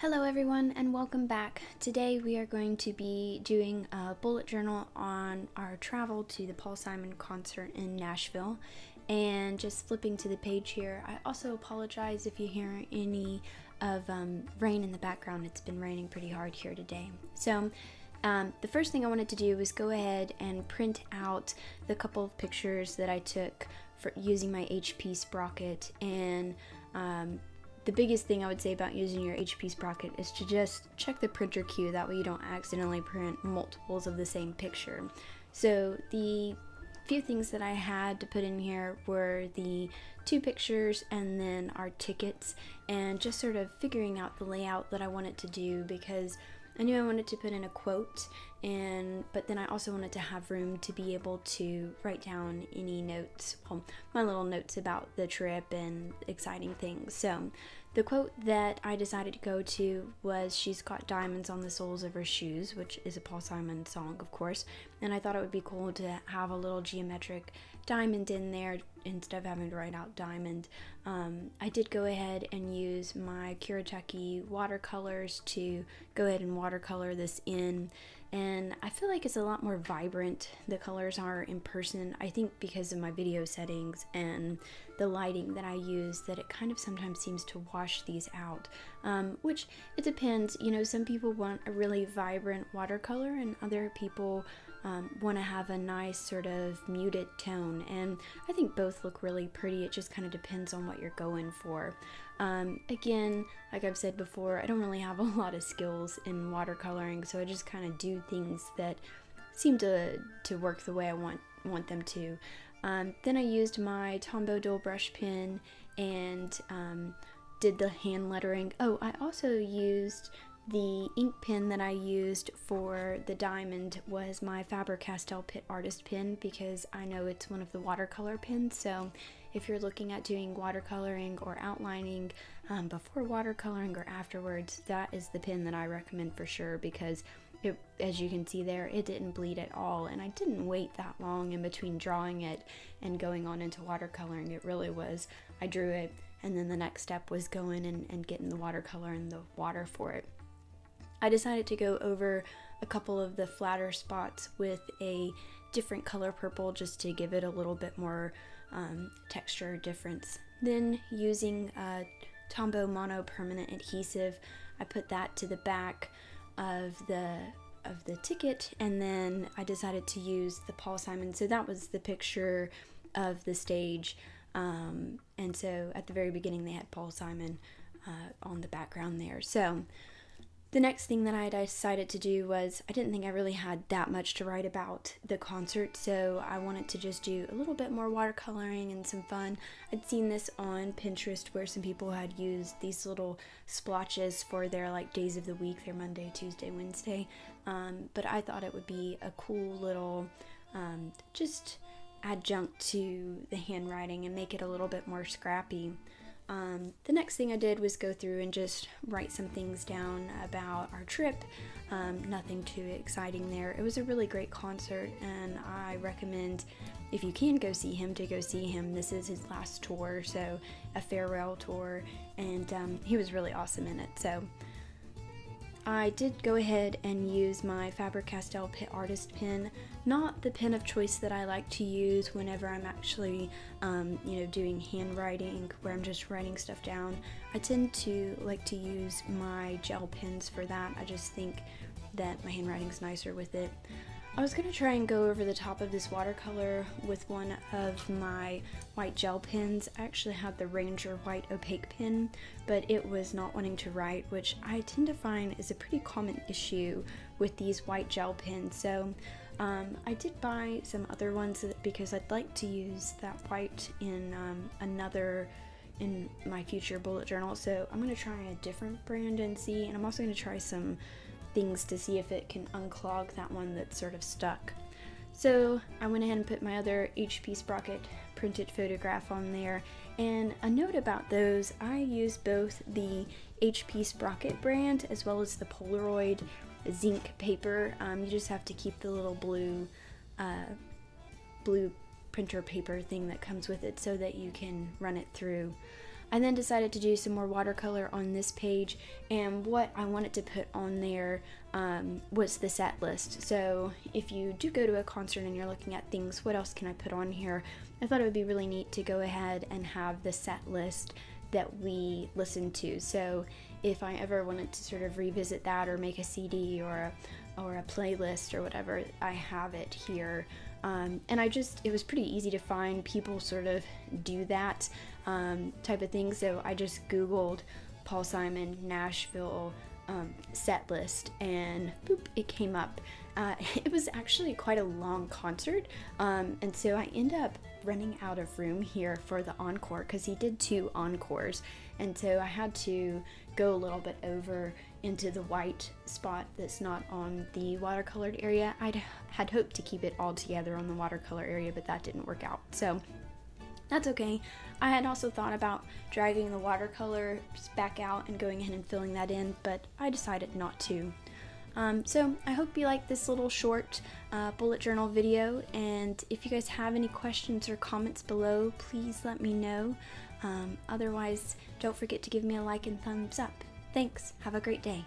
Hello everyone and welcome back. Today we are going to be doing a bullet journal on our travel to the Paul Simon concert in Nashville, and just flipping to the page here. I also apologize if you hear any of rain in the background. It's been raining pretty hard here today. So the first thing I wanted to do was go ahead and print out the couple of pictures that I took for using my HP sprocket. And the biggest thing I would say about using your HP sprocket is to just check the printer queue. That way you don't accidentally print multiples of the same picture. So the few things that I had to put in here were the two pictures and then our tickets, and just sort of figuring out the layout that I wanted to do, because I knew I wanted to put in a quote, but then I also wanted to have room to be able to write down any notes, well, my little notes about the trip and exciting things. So the quote that I decided to go to was "She's got diamonds on the soles of her shoes," which is a Paul Simon song, of course, and I thought it would be cool to have a little geometric diamond in there instead of having to write out diamond. I did go ahead and use my Kuretake watercolors to go ahead and watercolor this in, and I feel like it's a lot more vibrant, the colors are, in person. I think because of my video settings and the lighting that I use, that it kind of sometimes seems to wash these out, which it depends. You know, some people want a really vibrant watercolor and other people want to have a nice sort of muted tone, and I think both look really pretty. It just kind of depends on what you're going for. Again, like I've said before, I don't really have a lot of skills in watercoloring, so I just kind of do things that seem to work the way I want them to. Then I used my Tombow dual brush pen and did the hand lettering. Oh, I also used the ink pen that I used for the diamond was my Faber-Castell Pitt Artist pen, because I know it's one of the watercolor pens. So if you're looking at doing watercoloring or outlining before watercoloring or afterwards, that is the pen that I recommend for sure, because it, as you can see there, it didn't bleed at all, and I didn't wait that long in between drawing it and going on into watercoloring. It really was, I drew it, and then the next step was going and getting the watercolor and the water for it. I decided to go over a couple of the flatter spots with a different color purple, just to give it a little bit more texture difference. Then using Tombow Mono Permanent Adhesive, I put that to the back of the ticket, and then I decided to use the Paul Simon. So that was the picture of the stage, and so at the very beginning they had Paul Simon on the background there. So the next thing that I decided to do was, I didn't think I really had that much to write about the concert, so I wanted to just do a little bit more watercoloring and some fun. I'd seen this on Pinterest where some people had used these little splotches for their like days of the week, their Monday, Tuesday, Wednesday, but I thought it would be a cool little just adjunct to the handwriting and make it a little bit more scrappy. The next thing I did was go through and just write some things down about our trip. Nothing too exciting there. It was a really great concert, and I recommend, if you can go see him, to go see him. This is his last tour, so a farewell tour, and he was really awesome in it. So I did go ahead and use my Faber-Castell Pitt Artist pen, not the pen of choice that I like to use whenever I'm actually, doing handwriting, where I'm just writing stuff down. I tend to like to use my gel pens for that. I just think that my handwriting's nicer with it. I was going to try and go over the top of this watercolor with one of my white gel pens. I actually had the Ranger white opaque pen, but it was not wanting to write, which I tend to find is a pretty common issue with these white gel pens. So I did buy some other ones because I'd like to use that white in in my future bullet journal. So I'm going to try a different brand and see, and I'm also going to try some things to see if it can unclog that one that's sort of stuck. So I went ahead and put my other HP sprocket printed photograph on there, and a note about those, I use both the HP sprocket brand as well as the Polaroid zinc paper. You just have to keep the little blue printer paper thing that comes with it so that you can run it through. I then decided to do some more watercolor on this page, and what I wanted to put on there was the set list. So if you do go to a concert and you're looking at things, what else can I put on here? I thought it would be really neat to go ahead and have the set list that we listened to. So if I ever wanted to sort of revisit that or make a CD or a playlist or whatever, I have it here. And it was pretty easy to find. People sort of do that type of thing. So I just Googled Paul Simon Nashville set list, and boop, it came up. It was actually quite a long concert, and so I ended up running out of room here for the encore, because he did 2 encores, and so I had to go a little bit over into the white spot that's not on the watercolored area. I had hoped to keep it all together on the watercolor area, but that didn't work out, so that's okay. I had also thought about dragging the watercolor back out and going ahead and filling that in, but I decided not to. So I hope you like this little short bullet journal video, and if you guys have any questions or comments below, please let me know. Otherwise, don't forget to give me a like and thumbs up. Thanks. Have a great day.